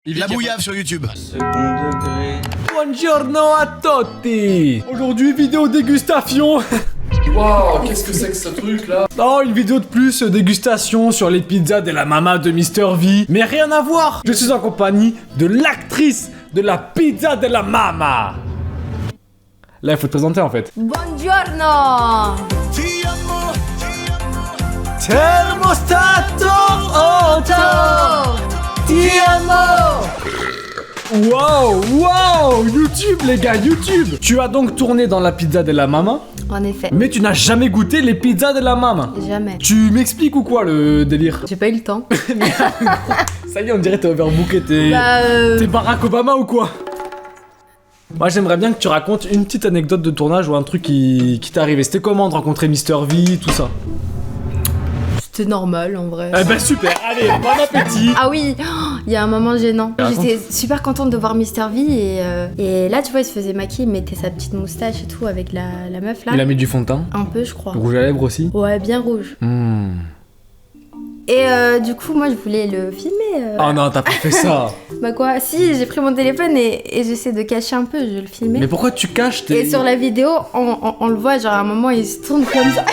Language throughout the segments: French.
La bouillave sur YouTube. Buongiorno a tutti. Aujourd'hui, vidéo dégustation. Waouh, qu'est-ce que c'est que ce truc là? Oh, une vidéo de plus, dégustation sur les pizzas de la mama de Mr V. Mais rien à voir. Je suis en compagnie de l'actrice de la pizza de la mama. Là, il faut te présenter en fait. Buongiorno. Thermostato auto. Ti amo. Wow, YouTube les gars, YouTube. Tu as donc tourné dans la pizza de la mama. En effet. Mais tu n'as jamais goûté les pizzas de la mama. Jamais. Tu m'expliques ou quoi le délire? J'ai pas eu le temps. Ça y est, on dirait t'es overbooké, t'es Barack Obama ou quoi? Moi j'aimerais bien que tu racontes une petite anecdote de tournage ou un truc qui t'est arrivé. C'était comment de rencontrer Mr V, tout ça? C'était normal en vrai. Eh ben super, allez, bon appétit. Ah oui, il y a un moment gênant. J'étais super contente de voir Mr V et là tu vois il se faisait maquiller, il mettait sa petite moustache et tout avec la meuf là. Il a mis du fond de teint? Un peu je crois. Rouge à lèvres aussi? Ouais, bien rouge. Et du coup moi je voulais le filmer. Oh non, t'as pas fait ça. Bah quoi? Si, j'ai pris mon téléphone et j'essaie de cacher un peu, je le filmais. Mais pourquoi tu caches tes... Et sur la vidéo, on le voit, genre à un moment il se tourne comme ça.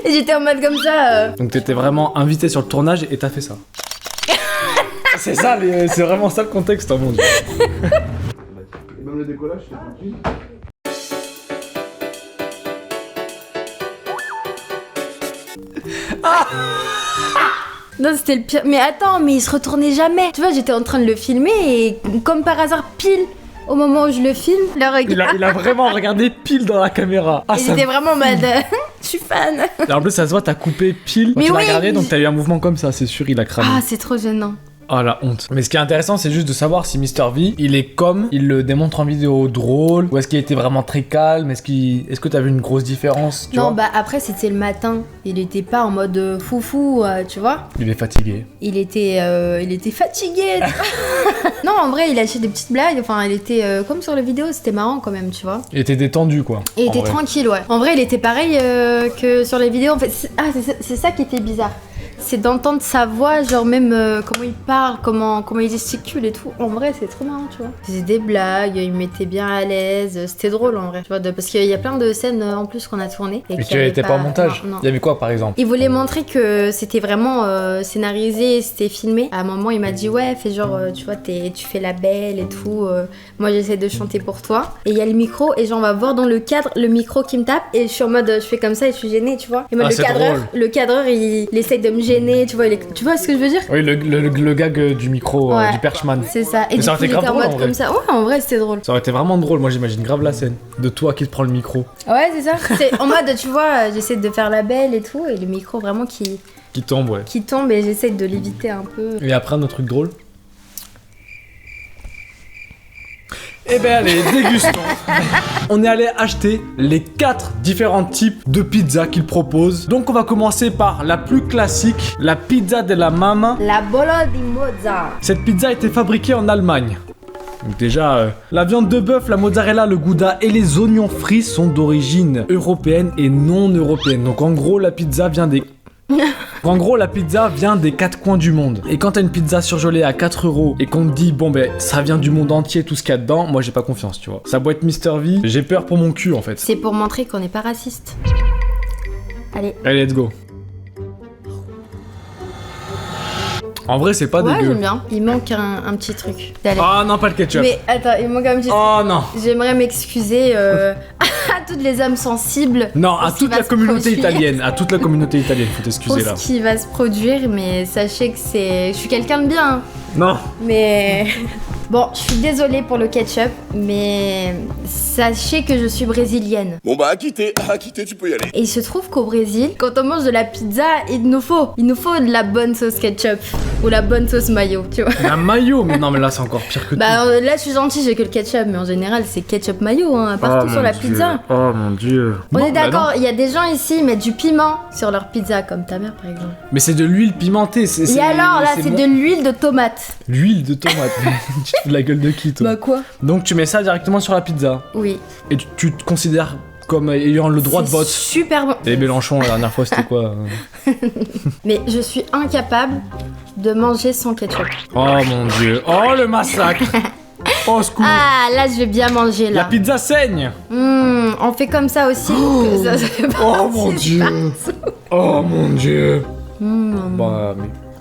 Et j'étais en mode comme ça. Donc t'étais vraiment invité sur le tournage et t'as fait ça. C'est ça, c'est vraiment ça le contexte, hein, mon dieu. Et même le décollage, c'est tranquille. Non, c'était le pire. Mais attends, mais il se retournait jamais. Tu vois, j'étais en train de le filmer et comme par hasard, pile au moment où je le filme, le regard. Il a vraiment regardé pile dans la caméra. Ah, Et ça... j'étais vraiment en mode. Je suis fan. Et en plus, ça se voit, t'as coupé pile quand Mais tu l'as oui. regardé, donc t'as eu un mouvement comme ça, c'est sûr, il a cramé. Ah, c'est trop gênant. Ah, la honte. Mais ce qui est intéressant, c'est juste de savoir si Mr V, il est comme il le démontre en vidéo drôle, ou est-ce qu'il était vraiment très calme, est-ce que t'as vu une grosse différence, tu Non, vois? bah après, c'était le matin. Il était pas en mode foufou, tu vois. Il est fatigué. Il était fatigué. Non, en vrai, il lâchait des petites blagues. Enfin, il était comme sur la vidéo, c'était marrant quand même, tu vois. Il était détendu, quoi. Et il en était vrai. tranquille, ouais. En vrai, il était pareil que sur les vidéos. En fait, c'est ça qui était bizarre. C'est d'entendre sa voix, genre même comment il parle, comment il gesticule et tout. En vrai, c'est trop marrant, tu vois. Il faisait des blagues, il me mettait bien à l'aise. C'était drôle, en vrai. Tu vois, parce qu'il y a plein de scènes en plus qu'on a tournées. Mais tu étais pas en montage? Non. Il y avait quoi, par exemple? Il voulait montrer que c'était vraiment scénarisé, c'était filmé. À un moment, il m'a dit ouais, fais genre, tu vois, tu fais la belle et tout. Moi, j'essaie de chanter pour toi. Et il y a le micro et genre, on va voir dans le cadre le micro qui me tape. Et je suis en mode, je fais comme ça et je suis gênée, tu vois. Et moi, Ah, le cadreur, il essaye de me gêner, tu vois. Tu vois ce que je veux dire? Oui, le gag du micro, Ouais. du perchman. C'est ça. Et Mais du ça coup, aurait été il était grave en drôle, mode en vrai. comme ça. Ouais, en vrai, c'était drôle. Ça aurait été vraiment drôle, moi j'imagine grave la scène de toi qui te prend le micro, Ouais, c'est ça. C'est en mode, tu vois, j'essaie de faire la belle et tout. Et le micro vraiment qui tombe, ouais. tombe et j'essaie de l'éviter un peu. Et après, un autre truc drôle. Eh ben allez, dégustons. On est allé acheter les 4 différents types de pizza qu'ils proposent. Donc on va commencer par la plus classique, la pizza de la mama. La bolo di mozza. Cette pizza a été fabriquée en Allemagne. Donc déjà, la viande de bœuf, la mozzarella, le gouda et les oignons frits sont d'origine européenne et non européenne. Donc en gros, la pizza vient des 4 coins du monde. Et quand t'as une pizza surgelée à 4 € et qu'on te dit bon ben ça vient du monde entier tout ce qu'il y a dedans, moi j'ai pas confiance, tu vois. Ça doit être Mr V, j'ai peur pour mon cul en fait. C'est pour montrer qu'on n'est pas raciste. Allez. Allez, let's go. En vrai c'est pas Ouais, dégueu. j'aime bien. Il manque un petit truc. Allez. Ah non, pas le ketchup. Mais attends, il manque un petit truc. Oh non. J'aimerais m'excuser à toutes les âmes sensibles. Non, à Pour ce qui toute va la se communauté produire. italienne. À toute la communauté italienne, faut Pour t'excuser là. ce qui va se produire, mais sachez que je suis quelqu'un de bien. Hein. Non. Mais bon, je suis désolée pour le ketchup, mais sachez que je suis brésilienne. Bon bah à quitter, tu peux y aller. Et il se trouve qu'au Brésil, quand on mange de la pizza, il nous faut de la bonne sauce ketchup ou la bonne sauce mayo, tu vois. Un maillot, mais non mais là c'est encore pire que tout. Bah là je suis gentille, j'ai que le ketchup, mais en général c'est ketchup mayo hein, partout Oh, sur la mon Dieu. pizza. Oh mon dieu. On Non, est bah d'accord, non. il y a des gens ici, ils mettent du piment sur leur pizza, comme ta mère par exemple. Mais c'est de l'huile pimentée. Et alors là, c'est de l'huile de tomate. l'huile de tomate. Tu te fous de la gueule de qui toi? Bah quoi? Donc tu mets ça directement sur la pizza. Oui. Et tu te considères comme ayant le droit de C'est vote. super bon. Et Mélenchon la dernière fois c'était quoi? Mais je suis incapable de manger sans ketchup. Oh mon dieu. Oh le massacre. Oh secours. Ah, là, je vais bien manger, La là. pizza saigne. On fait comme ça aussi. que ça se Oh passe mon dieu. partout. Oh mon dieu. Mmh. Bah,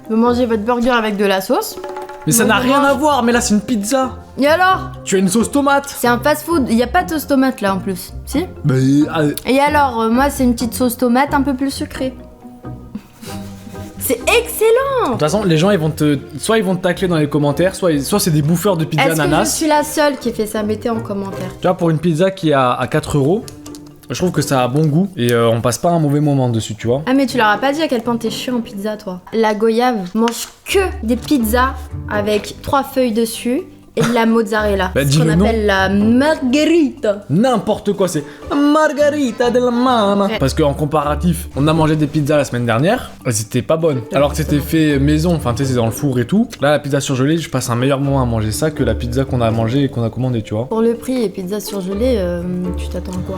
Vous mangez votre burger avec de la sauce. mais ça Moi, n'a je rien mange. à voir, mais là c'est une pizza. Et alors? Tu as une sauce tomate. C'est un fast-food. Il n'y a pas de sauce tomate, là, en plus. Si? Mais Et alors, moi, c'est une petite sauce tomate un peu plus sucrée. C'est excellent! de toute façon, les gens ils vont te. Soit ils vont te tacler dans les commentaires, soit c'est des bouffeurs de pizza Est-ce que je ananas. suis la seule qui fait ça? Mettez en commentaire. Tu vois, pour une pizza qui est à 4 €, je trouve que ça a bon goût et on passe pas un mauvais moment dessus, tu vois. Ah, mais tu leur as pas dit à quel point t'es chiant en pizza, toi. La Goyave mange que des pizzas avec 3 feuilles dessus et de la mozzarella. Bah, ce dis qu'on le nom. appelle la margherita. N'importe quoi, c'est Margarita de la Mama. Ouais. Parce qu'en comparatif, on a mangé des pizzas la semaine dernière, elles étaient pas bonnes. Alors que c'était fait maison, enfin tu sais, c'est dans le four et tout. Là, la pizza surgelée, je passe un meilleur moment à manger ça que la pizza qu'on a mangée et qu'on a commandée, tu vois. Pour le prix et pizza surgelée, tu t'attends à quoi?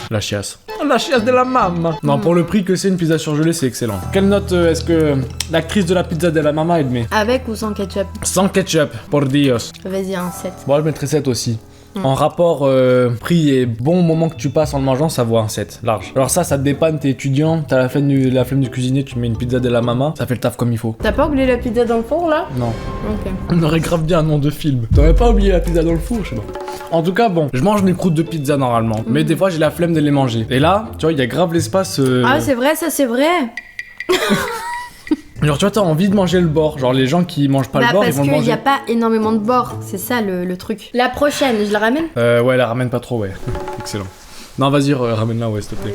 La chiasse. La chiasse de la Mama. Non, pour le prix que c'est une pizza surgelée, c'est excellent. Quelle note est-ce que l'actrice de la pizza de la Mama elle met? Avec ou sans ketchup? Sans ketchup, por Dios. Vas-y, un 7. Moi, je mettrais 7 aussi. En rapport prix et bon moment que tu passes en le mangeant, ça vaut un 7, large. Alors ça te dépanne, t'es étudiant, t'as la flemme du cuisiner, tu mets une pizza de la Mama, ça fait le taf comme il faut. T'as pas oublié la pizza dans le four, là? Non. Ok. On aurait grave bien un nom de film. T'aurais pas oublié la pizza dans le four, je sais pas. En tout cas, bon, je mange mes croûtes de pizza normalement, mais des fois j'ai la flemme de les manger. Et là, tu vois, il y a grave l'espace. Ah, c'est vrai, ça, c'est vrai. Genre, tu vois, t'as envie de manger le bord. Genre, les gens qui mangent pas Bah, le bord, ils parce vont le qu'il manger. n'y a pas énormément de bords, c'est ça le truc. La prochaine, je la ramène? Ouais, la ramène pas trop, ouais. Excellent. Non, vas-y, ramène-la, ouais, s'il te plaît.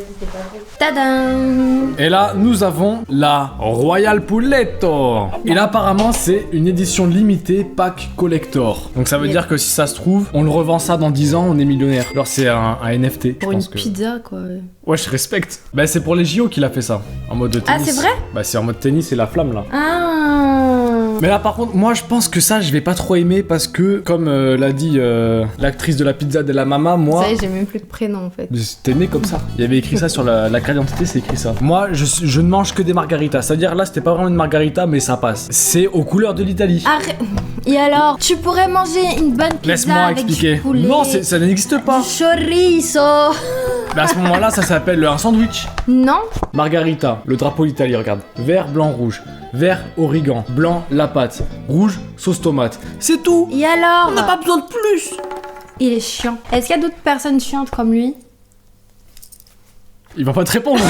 Tadam! Et là, nous avons la Royal Puletto. Et là, apparemment, c'est une édition limitée pack collector. Donc ça veut Mais- dire que si ça se trouve, on le revend ça dans 10 ans, on est millionnaire. Genre, c'est un NFT. Pour je une pense que... pizza, quoi. Ouais, je respecte. Bah, c'est pour les JO qu'il a fait ça. En mode tennis. Ah, c'est vrai? Bah, c'est en mode tennis et la flamme, là. Ah! Mais là, par contre, moi, je pense que ça, je vais pas trop aimer parce que, comme l'a dit l'actrice de la pizza de la Mama, moi... Ça y est, j'ai même plus de prénom, en fait. C'était né comme ça. Il y avait écrit ça sur la carte d'identité, c'est écrit ça. Moi, je ne mange que des margaritas. C'est-à-dire, là, c'était pas vraiment une margarita, mais ça passe. C'est aux couleurs de l'Italie. Arrête! Et alors, tu pourrais manger une bonne pizza Laisse-moi avec expliquer. du poulet, Non, ça n'existe pas. du chorizo. Mais à ce moment-là, ça s'appelle un sandwich. Non? Margarita, le drapeau d'Italie, regarde. Vert, blanc, rouge. Vert, origan. Blanc, la pâte. Rouge, sauce tomate. C'est tout. Et alors? On n'a pas besoin de plus. Il est chiant. Est-ce qu'il y a d'autres personnes chiantes comme lui? Il va pas te répondre.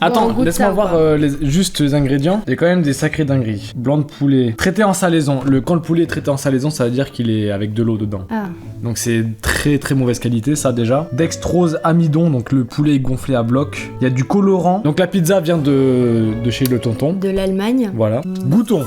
Attends, goûte laisse-moi ça, voir quoi. juste les ingrédients. Il y a quand même des sacrées dingueries. Blanc de poulet, traité en salaison. Quand le poulet est traité en salaison, ça veut dire qu'il est avec de l'eau dedans. Ah. Donc c'est très très mauvaise qualité, ça déjà. Dextrose amidon, donc le poulet est gonflé à bloc. Il y a du colorant. Donc la pizza vient de chez le tonton. De l'Allemagne. Voilà. Goûtons.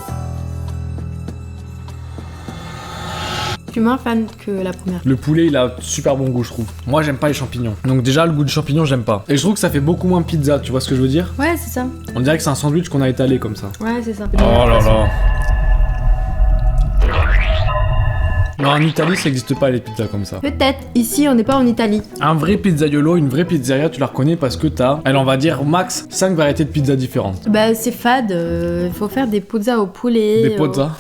Je suis moins fan que la première. Le poulet, il a super bon goût, je trouve. Moi, j'aime pas les champignons. Donc déjà, le goût de champignons, j'aime pas. Et je trouve que ça fait beaucoup moins pizza, tu vois ce que je veux dire? Ouais, c'est ça. On dirait que c'est un sandwich qu'on a étalé comme ça. Ouais, c'est ça. Oh là là. Non, en Italie, ça existe pas les pizzas comme ça. Peut-être. Ici, on n'est pas en Italie. Un vrai pizzaiolo, une vraie pizzeria, tu la reconnais parce que t'as, on va dire, max 5 variétés de pizzas différentes. Bah, c'est fade. Il faut faire des pizzas au poulet. Des pizzas.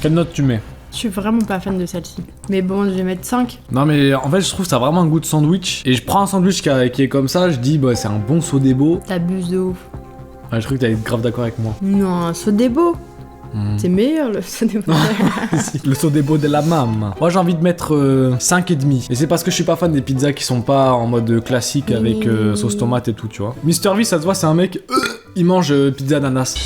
Quelle note tu mets? Je suis vraiment pas fan de celle-ci. Mais bon, je vais mettre 5. Non mais en fait je trouve ça a vraiment un goût de sandwich. Et je prends un sandwich qui est comme ça, je dis bah c'est un bon sodebo. T'abuses de ouf. Ouais, je crois que t'allais être grave d'accord avec moi. Non, un sodebo. C'est meilleur le sodebo. Le sodebo de la mam. Moi j'ai envie de mettre 5,5. Et c'est parce que je suis pas fan des pizzas qui sont pas en mode classique avec sauce tomate et tout, tu vois. Mr V, ça se voit, c'est un mec, il mange pizza ananas.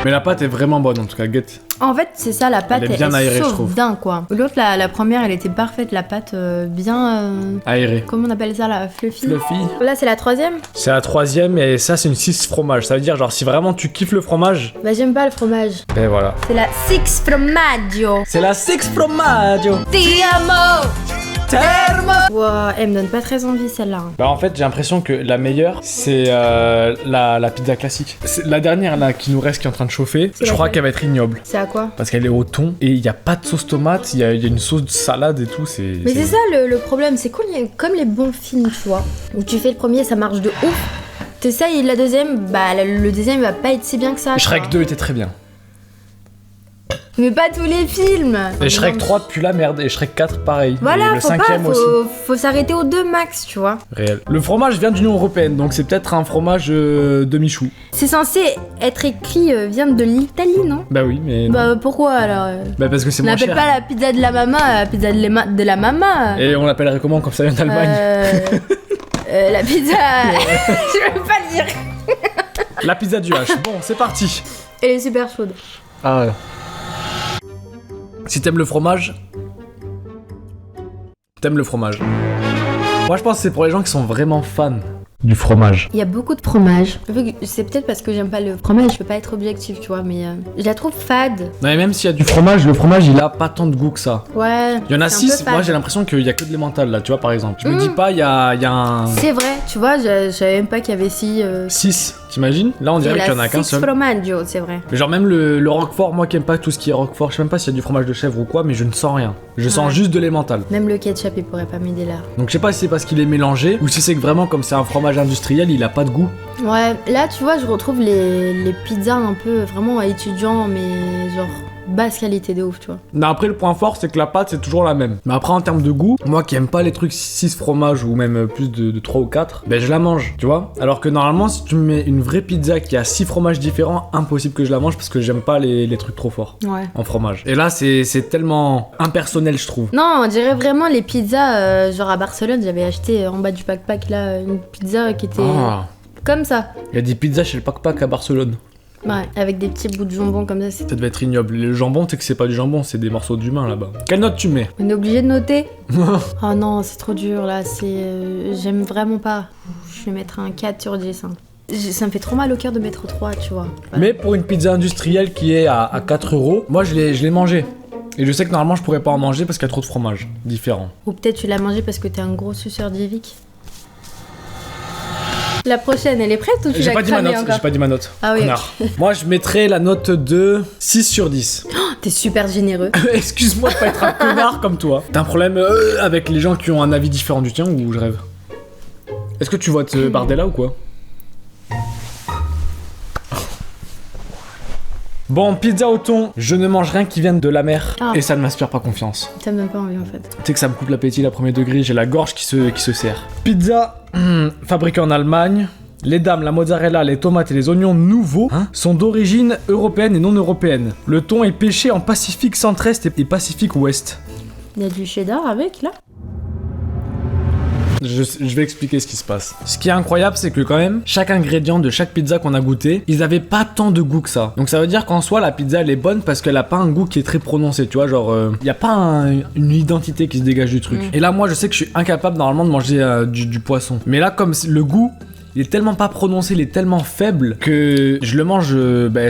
Mais la pâte est vraiment bonne en tout cas, get. En fait, c'est ça, la pâte Elle est bien aérée, je sauve trouve. d'un quoi. L'autre, la première, elle était parfaite, la pâte bien. Aéré. Comment on appelle ça, la fluffy? Fluffy. Là, c'est la troisième? C'est la troisième et ça c'est une 6 fromage. Ça veut dire genre si vraiment tu kiffes le fromage, Bah, j'aime pas le fromage. et voilà. C'est la six formaggio. C'est la 6 fromaggio. Ti amo! Wow, elle me donne pas très envie celle-là. Bah en fait j'ai l'impression que la meilleure c'est la pizza classique. C'est la dernière là qui nous reste qui est en train de chauffer. C'est Je crois laquelle qu'elle va être ignoble. C'est à quoi? Parce qu'elle est au thon et il n'y a pas de sauce tomate, il y a une sauce de salade et tout. Mais c'est ça le problème, c'est comme les bons films, tu vois. Où tu fais le premier, ça marche de ouf. T'essayes la deuxième, bah le deuxième va pas être si bien que ça. Shrek quoi. 2 était très bien. Mais pas tous les films. Et Shrek 3 pue la merde. Et Shrek 4 pareil. Voilà, Et le faut pas, cinquième aussi. faut s'arrêter aux 2 max, tu vois. Réel. Le fromage vient de l'Union Européenne, donc c'est peut-être un fromage demi-chou. C'est censé être écrit vient de l'Italie, non? Bah oui, mais non. Bah pourquoi alors Bah parce que c'est On moins n'appelle cher. pas la pizza de la mama la pizza de la mama. Et on l'appellerait comment comme ça vient d'Allemagne La pizza. Je veux pas le dire. La pizza du H. Bon, c'est parti. Elle est super chaude. Ah ouais. Si t'aimes le fromage, t'aimes le fromage. Moi je pense que c'est pour les gens qui sont vraiment fans du fromage. Il y a beaucoup de fromage. C'est peut-être parce que j'aime pas le fromage, je peux pas être objectif, tu vois, mais je la trouve fade. Non mais même s'il y a du fromage, le fromage il a pas tant de goût que ça. Ouais. Il y en a c'est un 6, peu fade. moi j'ai l'impression qu'il y a que de l'emmental là, tu vois par exemple. Je me dis pas il y a un... C'est vrai, tu vois, je savais même pas qu'il y avait 6, t'imagines? Là on dirait qu'il y en a qu'un seul. Fromaggio, c'est vrai. Mais genre même le roquefort, moi qui aime pas tout ce qui est roquefort, je sais même pas s'il y a du fromage de chèvre ou quoi, mais je ne sens rien. Je sens juste de l'emmental. Même le ketchup, il pourrait pas m'aider là. Donc je sais pas si c'est parce qu'il est mélangé ou si c'est que vraiment comme c'est un fromage industriel, il a pas de goût. Ouais, là, tu vois, je retrouve les pizzas un peu vraiment étudiants, mais genre basse qualité de ouf, tu vois. Mais après le point fort c'est que la pâte c'est toujours la même. Mais après en termes de goût, moi qui aime pas les trucs 6 fromages ou même plus de 3 ou 4, ben je la mange, tu vois. Alors que normalement si tu me mets une vraie pizza qui a 6 fromages différents, impossible que je la mange parce que j'aime pas les trucs trop forts Ouais. en fromage. Et là c'est tellement impersonnel je trouve. Non, on dirait vraiment les pizzas, genre à Barcelone, j'avais acheté en bas du pack là une pizza qui était Ah, comme ça. il y a des pizzas chez le Pac à Barcelone. Ouais, avec des petits bouts de jambon comme ça. Ça devait être ignoble. Le jambon, tu sais que c'est pas du jambon, c'est des morceaux d'humain là-bas. Quelle note tu mets? On est obligé de noter. Oh non, c'est trop dur là, j'aime vraiment pas. Je vais mettre un 4 sur 10. Hein. Ça me fait trop mal au cœur de mettre 3, tu vois. Ouais. Mais pour une pizza industrielle qui est à 4 €, moi je l'ai mangé. Et je sais que normalement je pourrais pas en manger parce qu'il y a trop de fromage différent. Ou peut-être tu l'as mangé parce que t'es un gros suceur d'Evic. La prochaine, elle est prête ou tu J'ai l'as pas dit ma cramée note, encore? j'ai pas dit ma note. Ah oui, Connard. Moi je mettrais la note de 6 sur 10. T'es super généreux. Excuse-moi de pas être un connard comme toi. T'as un problème avec les gens qui ont un avis différent du tien ou je rêve? Est-ce que tu votes Bardella ou quoi? Bon, pizza au thon, je ne mange rien qui vienne de la mer Ah. et ça ne m'inspire pas confiance. Ça me donne pas envie en fait. Tu sais que ça me coupe l'appétit la premier degré, j'ai la gorge qui se serre. Pizza fabriquée en Allemagne. Les dames, la mozzarella, les tomates et les oignons nouveaux sont d'origine européenne et non européenne. Le thon est pêché en Pacifique centre-est et Pacifique ouest. Il y a du cheddar avec là? Je vais expliquer ce qui se passe. Ce qui est incroyable, c'est que quand même, chaque ingrédient de chaque pizza qu'on a goûté, ils avaient pas tant de goût que ça. Donc ça veut dire qu'en soi, la pizza elle est bonne parce qu'elle a pas un goût qui est très prononcé, tu vois, genre, y a pas une identité qui se dégage du truc. Et là, moi, je sais que je suis incapable normalement de manger du poisson. Mais là, comme le goût, il est tellement pas prononcé, il est tellement faible que je le mange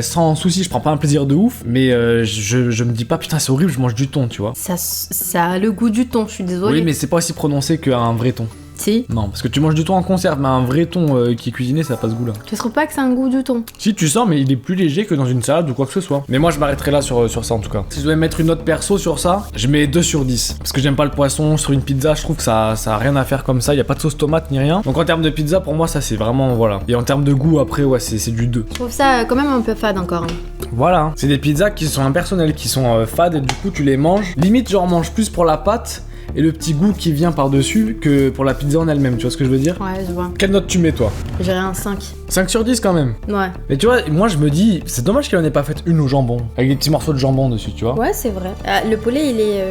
sans souci, je prends pas un plaisir de ouf, mais je me dis pas putain c'est horrible, je mange du thon, tu vois. Ça a le goût du thon, je suis désolée. Oui, mais c'est pas aussi prononcé qu'un vrai thon. Si. Non, parce que tu manges du thon en conserve, mais un vrai thon qui est cuisiné, ça a pas ce goût-là. Tu trouves pas que c'est un goût du thon? Si tu sens, mais il est plus léger que dans une salade ou quoi que ce soit. Mais moi, je m'arrêterai là sur ça en tout cas. Si je devais mettre une note perso sur ça, je mets 2 sur 10. Parce que j'aime pas le poisson, sur une pizza, je trouve que ça a rien à faire comme ça. Y a pas de sauce tomate ni rien. Donc en termes de pizza, pour moi, ça c'est vraiment voilà. Et en termes de goût, après, ouais, c'est du 2. Je trouve ça quand même un peu fade encore. Hein. Voilà. C'est des pizzas qui sont impersonnelles, qui sont fades et du coup, tu les manges. Limite, genre, mange plus pour la pâte et le petit goût qui vient par-dessus que pour la pizza en elle-même, tu vois ce que je veux dire? Ouais, je vois. Quelle note tu mets toi? J'irais un 5. 5 sur 10 quand même. Ouais. Mais tu vois, moi je me dis, c'est dommage qu'elle en ait pas fait une au jambon, avec des petits morceaux de jambon dessus, tu vois. Ouais, c'est vrai. Ah, le poulet, il est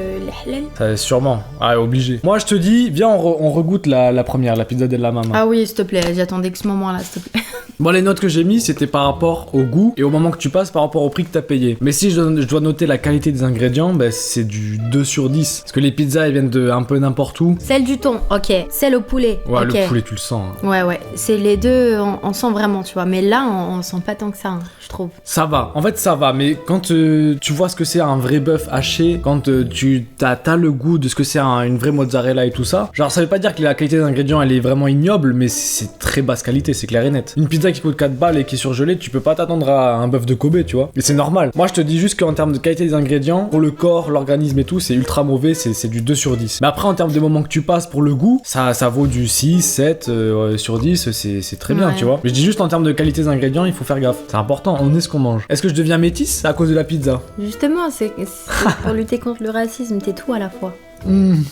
halal. Ça, sûrement. Ah, obligé. Moi je te dis, viens, on regoute la première, la pizza della mamma. Ah oui, s'il te plaît, j'attendais que ce moment-là, s'il te plaît. Bon, les notes que j'ai mis, c'était par rapport au goût et au moment que tu passes par rapport au prix que t'as payé. Mais si je dois noter la qualité des ingrédients, bah, c'est du 2 sur 10. Parce que les pizzas, elles viennent de un peu n'importe où. Celle du thon, ok. Celle au poulet, Ouais, ok. le poulet, tu le sens. Hein. Ouais. C'est les deux, on sent vraiment, tu vois. Mais là, on sent pas tant que ça, hein, je trouve. Ça va, en fait ça va, mais quand tu vois ce que c'est un vrai bœuf haché, quand tu t'as le goût de ce que c'est une vraie mozzarella et tout ça, genre ça veut pas dire que la qualité des ingrédients elle est vraiment ignoble, mais c'est très basse qualité, c'est clair et net. Une pizza pizza qui coûte 4 balles et qui est surgelée, tu peux pas t'attendre à un bœuf de Kobe, tu vois. Et c'est normal. Moi, je te dis juste qu'en termes de qualité des ingrédients, pour le corps, l'organisme et tout, c'est ultra mauvais, c'est du 2 sur 10. Mais après, en termes de moments que tu passes pour le goût, ça vaut du 6, 7 sur 10, c'est très bien, Ouais. tu vois. Mais je dis juste en termes de qualité des ingrédients, il faut faire gaffe. C'est important, on est ce qu'on mange. Est-ce que je deviens métisse à cause de la pizza? Justement, c'est pour lutter contre le racisme, t'es tout à la fois.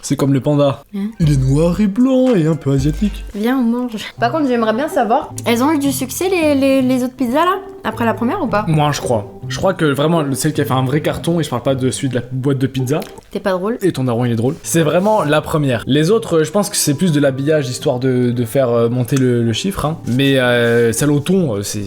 C'est comme le panda. Hein? Il est noir et blanc et un peu asiatique. Viens, on mange. Par contre, j'aimerais bien savoir, elles ont eu du succès les autres pizzas là? Après la première ou pas? Moi, je crois. Je crois que vraiment, celle qui a fait un vrai carton, et je parle pas de celui de la boîte de pizza, T'es pas drôle? et ton daron il est drôle, c'est vraiment la première. Les autres, je pense que c'est plus de l'habillage histoire de faire monter le chiffre, hein. Mais celle au thon, c'est.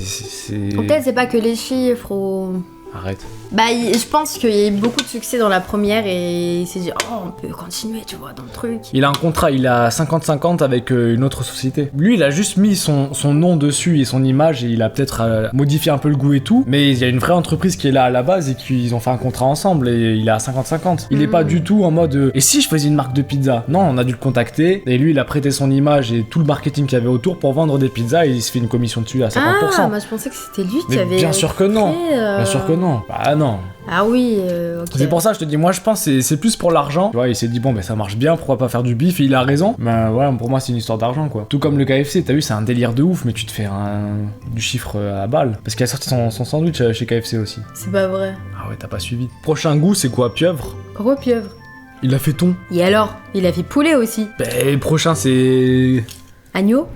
Peut-être c'est pas que les chiffres ou... Arrête. Bah, je pense qu'il y a eu beaucoup de succès dans la première et il s'est dit, oh, on peut continuer, tu vois, dans le truc. Il a un contrat, il a 50-50 avec une autre société. Lui, il a juste mis son nom dessus et son image et il a peut-être modifié un peu le goût et tout. Mais il y a une vraie entreprise qui est là à la base et qu'ils ont fait un contrat ensemble et il est à 50-50. Il est pas du tout en mode et si je faisais une marque de pizza? Non, on a dû le contacter et lui, il a prêté son image et tout le marketing qu'il y avait autour pour vendre des pizzas et il se fait une commission dessus à 50%. Ah, moi je pensais que c'était lui qui Mais avait... bien sûr que non. créé, Bien sûr que non. Bah non. Ah oui, ok. C'est pour ça que je te dis, moi je pense que c'est plus pour l'argent. Tu vois, il s'est dit, bon, ben ça marche bien, pourquoi pas faire du bif? Et il a raison. Mais voilà, pour moi c'est une histoire d'argent quoi. Tout comme le KFC, t'as vu, c'est un délire de ouf, mais tu te fais du chiffre à balle. Parce qu'il a sorti son sandwich chez KFC aussi. C'est pas vrai. Ah ouais, t'as pas suivi. Prochain goût, c'est quoi? Pieuvre? Pourquoi pieuvre? Il a fait thon. Et alors? Il a fait poulet aussi. Ben, prochain c'est. Agneau?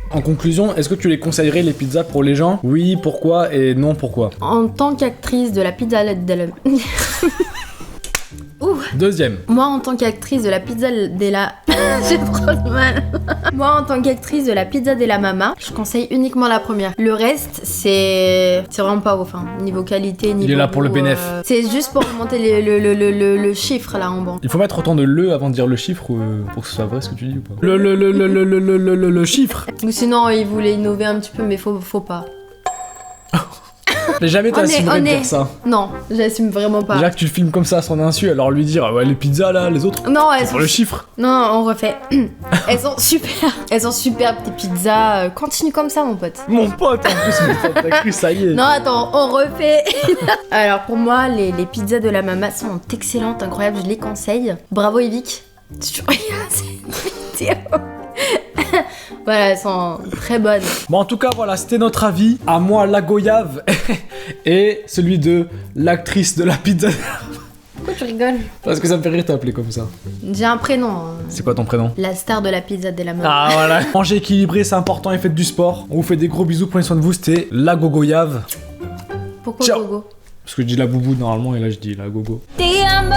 En conclusion, est-ce que tu les conseillerais les pizzas pour les gens? Oui, pourquoi? Et non, pourquoi? En tant qu'actrice de la pizza de la... Ouh. Deuxième. Moi, en tant qu'actrice de la pizza de la... J'ai trop de mal. Moi, en tant qu'actrice de la pizza de la mama, je conseille uniquement la première. Le reste, c'est vraiment pas ouf. Hein. Niveau qualité, niveau... Il est là pour le goût, bénéf. C'est juste pour augmenter le chiffre, là, en bas. Il faut mettre autant de le avant de dire le chiffre pour que ce soit vrai ce que tu dis ou pas? Le chiffre. Ou sinon, ils voulaient innover un petit peu, mais faut pas. Mais jamais t'assumerais de dire ça. Non, j'assume vraiment pas. Déjà que tu le filmes comme ça à son insu, alors lui dire, ah ouais, les pizzas là, les autres, Non, elles c'est sont... pour le chiffre. Non, on refait. Elles sont super. Elles sont superbes, tes pizzas. Continue comme ça, mon pote. Mon pote, en plus, mon pote, t'as cru, ça y est. Non, attends, on refait. Alors, pour moi, les pizzas de la mama sont excellentes, incroyables, je les conseille. Bravo, Evic. Si tu regardes cette vidéo. Voilà, elles sont très bonnes. Bon, en tout cas, voilà, c'était notre avis. À moi, la goyave et celui de l'actrice de la pizza. Pourquoi tu rigoles? Parce que ça me fait rire t'appeler comme ça. J'ai un prénom. C'est quoi ton prénom? La star de la pizza de la mama. Ah voilà. Mangez équilibré, c'est important et faites du sport. On vous fait des gros bisous, prenez soin de vous. C'était la gogoyave. Pourquoi Ciao. Gogo? Parce que je dis la boubou normalement et là je dis la gogo. Ti amo,